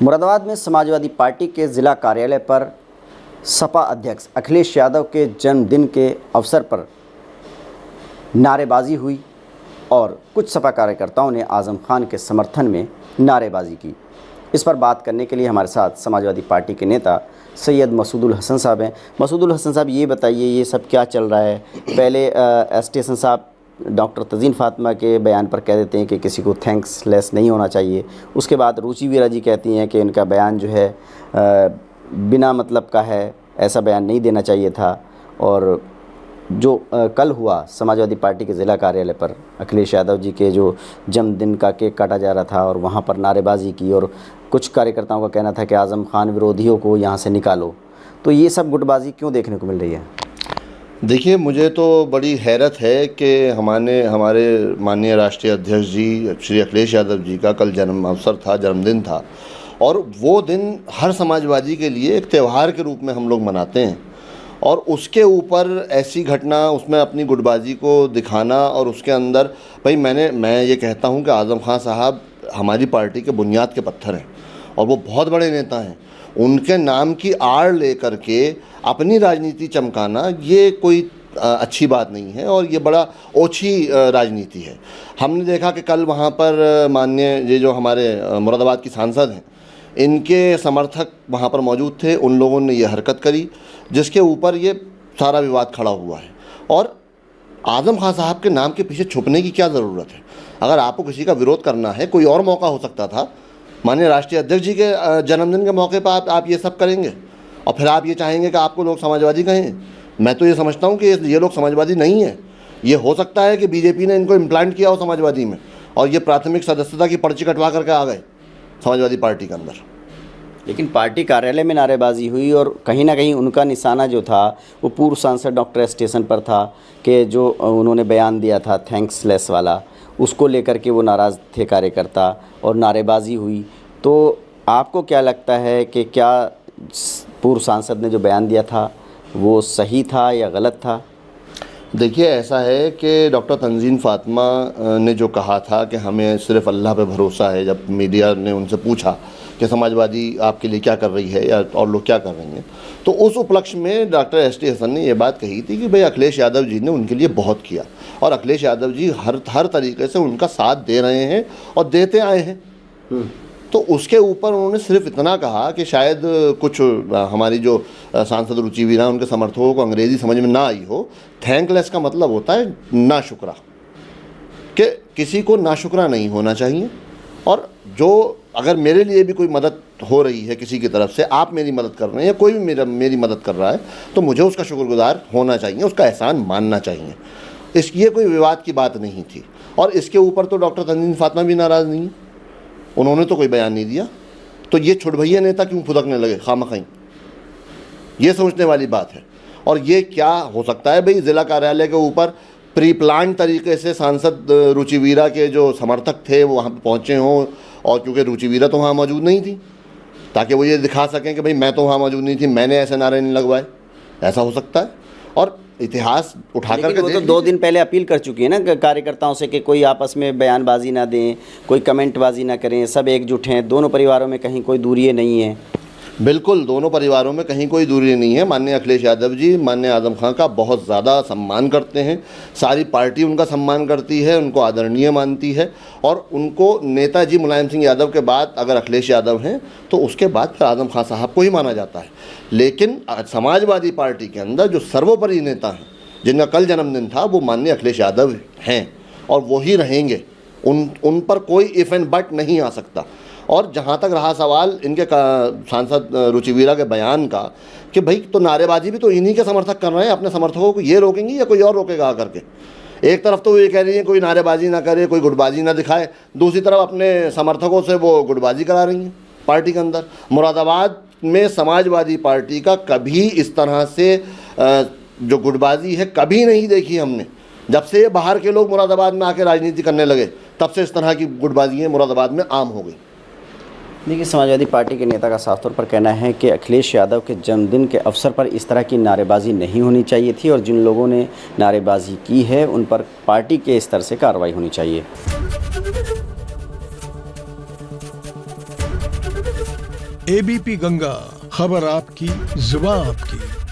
मुरादाबाद में समाजवादी पार्टी के ज़िला कार्यालय पर सपा अध्यक्ष अखिलेश यादव के जन्मदिन के अवसर पर नारेबाजी हुई और कुछ सपा कार्यकर्ताओं ने आज़म खान के समर्थन में नारेबाजी की। इस पर बात करने के लिए हमारे साथ समाजवादी पार्टी के नेता सैयद मसूदुल हसन साहब हैं। मसूदुल हसन साहब, ये बताइए, ये सब क्या चल रहा है? पहले एसटी साहब डॉक्टर तंजीन फातिमा के बयान पर कह देते हैं कि किसी को थैंक्स लेस नहीं होना चाहिए। उसके बाद रुचि वीरा जी कहती हैं कि इनका बयान जो है बिना मतलब का है, ऐसा बयान नहीं देना चाहिए था। और जो कल हुआ समाजवादी पार्टी के ज़िला कार्यालय पर अखिलेश यादव जी के जो जन्मदिन का केक काटा जा रहा था और वहाँ पर नारेबाजी की और कुछ कार्यकर्ताओं का कहना था कि आज़म खान विरोधियों को यहाँ से निकालो, तो ये सब गुटबाजी क्यों देखने को मिल रही है? देखिए, मुझे तो बड़ी हैरत है कि हमारे माननीय राष्ट्रीय अध्यक्ष जी श्री अखिलेश यादव जी का कल जन्मदिन था और वो दिन हर समाजवादी के लिए एक त्यौहार के रूप में हम लोग मनाते हैं, और उसके ऊपर ऐसी घटना, उसमें अपनी गुटबाजी को दिखाना और उसके अंदर भाई मैं ये कहता हूँ कि आज़म खान साहब हमारी पार्टी के बुनियाद के पत्थर हैं और वो बहुत बड़े नेता हैं। उनके नाम की आड़ लेकर के अपनी राजनीति चमकाना ये कोई अच्छी बात नहीं है और ये बड़ा ओछी राजनीति है। हमने देखा कि कल वहाँ पर माननीय ये जो हमारे मुरादाबाद की सांसद हैं, इनके समर्थक वहाँ पर मौजूद थे। उन लोगों ने ये हरकत करी जिसके ऊपर ये सारा विवाद खड़ा हुआ है। और आज़म खान साहब के नाम के पीछे छुपने की क्या ज़रूरत है? अगर आपको किसी का विरोध करना है, कोई और मौका हो सकता था। माननीय राष्ट्रीय अध्यक्ष जी के जन्मदिन के मौके पर आप ये सब करेंगे और फिर आप ये चाहेंगे कि आपको लोग समाजवादी कहें। मैं तो ये समझता हूँ कि ये लोग समाजवादी नहीं है। ये हो सकता है कि बीजेपी ने इनको इम्प्लांट किया हो समाजवादी में और ये प्राथमिक सदस्यता की पर्ची कटवा करके आ गए समाजवादी पार्टी के अंदर। लेकिन पार्टी कार्यालय में नारेबाजी हुई और कहीं ना कहीं उनका निशाना जो था वो पूर्व सांसद डॉक्टर स्टेशन पर था कि जो उन्होंने बयान दिया था थैंक्स लेस वाला, उसको लेकर के वो नाराज़ थे कार्यकर्ता और नारेबाजी हुई। तो आपको क्या लगता है कि क्या पूर्व सांसद ने जो बयान दिया था वो सही था या गलत था? देखिए, ऐसा है कि डॉक्टर तंजीन फातिमा ने जो कहा था कि हमें सिर्फ अल्लाह पे भरोसा है, जब मीडिया ने उनसे पूछा कि समाजवादी आपके लिए क्या कर रही है या और लोग क्या कर रही हैं, तो उस उपलक्ष्य में डॉक्टर एसटी हसन ने ये बात कही थी कि भाई अखिलेश यादव जी ने उनके लिए बहुत किया और अखिलेश यादव जी हर तरीके से उनका साथ दे रहे हैं और देते आए हैं। तो उसके ऊपर उन्होंने सिर्फ इतना कहा कि शायद कुछ हमारी जो सांसद रुचि वीरा उनके समर्थकों को अंग्रेज़ी समझ में ना आई हो। थैंकलेस का मतलब होता है नाशुक्रा, कि किसी को नाशुक्रा नहीं होना चाहिए। और जो अगर मेरे लिए भी कोई मदद हो रही है किसी की तरफ से, आप मेरी मदद कर रहे हैं या कोई भी मेरी मदद कर रहा है, तो मुझे उसका शुक्रगुजार होना चाहिए, उसका एहसान मानना चाहिए। ये कोई विवाद की बात नहीं थी। और इसके ऊपर तो डॉक्टर तंजीन फातिमा भी नाराज़ नहीं है, उन्होंने तो कोई बयान नहीं दिया। तो ये छुटभैया नेता क्यों फुदकने लगे खामखई? ये सोचने वाली बात है। और ये क्या हो सकता है भाई, ज़िला कार्यालय के ऊपर प्री प्लान तरीके से सांसद रुचि वीरा के जो समर्थक थे वो वहाँ पर पहुँचे हों, और क्योंकि रुचि वीरा तो वहाँ मौजूद नहीं थी, ताकि वो ये दिखा सकें कि भाई मैं तो वहाँ मौजूद नहीं थी, मैंने ऐसे नारे नहीं लगवाए। ऐसा हो सकता है। और इतिहास उठा करके वो तो 2 दिन पहले अपील कर चुकी है ना कार्यकर्ताओं से कि कोई आपस में बयानबाजी ना दें, कोई कमेंटबाजी ना करें, सब एकजुट हैं, दोनों परिवारों में कहीं कोई दूरी नहीं है। बिल्कुल, दोनों परिवारों में कहीं कोई दूरी नहीं है। माननीय अखिलेश यादव जी माननीय आज़म खान का बहुत ज़्यादा सम्मान करते हैं, सारी पार्टी उनका सम्मान करती है, उनको आदरणीय मानती है। और उनको नेताजी मुलायम सिंह यादव के बाद अगर अखिलेश यादव हैं तो उसके बाद फिर आज़म खान साहब को ही माना जाता है। लेकिन समाजवादी पार्टी के अंदर जो सर्वोपरि नेता हैं जिनका कल जन्मदिन था, वो माननीय अखिलेश यादव हैं और वो ही रहेंगे। उन पर कोई इफ़ एंड बट नहीं आ सकता। और जहाँ तक रहा सवाल इनके सांसद रुचि वीरा के बयान का कि भाई तो नारेबाजी भी तो इन्हीं के समर्थक कर रहे हैं, अपने समर्थकों को ये रोकेंगी या कोई और रोकेगा आकर के? एक तरफ तो ये कह रही है कोई नारेबाजी ना करे, कोई गुटबाजी ना दिखाए, दूसरी तरफ अपने समर्थकों से वो गुटबाजी करा रही हैं पार्टी के अंदर। मुरादाबाद में समाजवादी पार्टी का कभी इस तरह से जो गुटबाजी है कभी नहीं देखी हमने। जब से बाहर के लोग मुरादाबाद में आके राजनीति करने लगे तब से इस तरह की गुटबाजियाँ मुरादाबाद में आम हो गई। देखिए, समाजवादी पार्टी के नेता का साफ तौर पर कहना है कि अखिलेश यादव के जन्मदिन के अवसर पर इस तरह की नारेबाजी नहीं होनी चाहिए थी और जिन लोगों ने नारेबाजी की है उन पर पार्टी के स्तर से कार्रवाई होनी चाहिए। एबीपी गंगा, खबर आपकी, जुबान आपकी।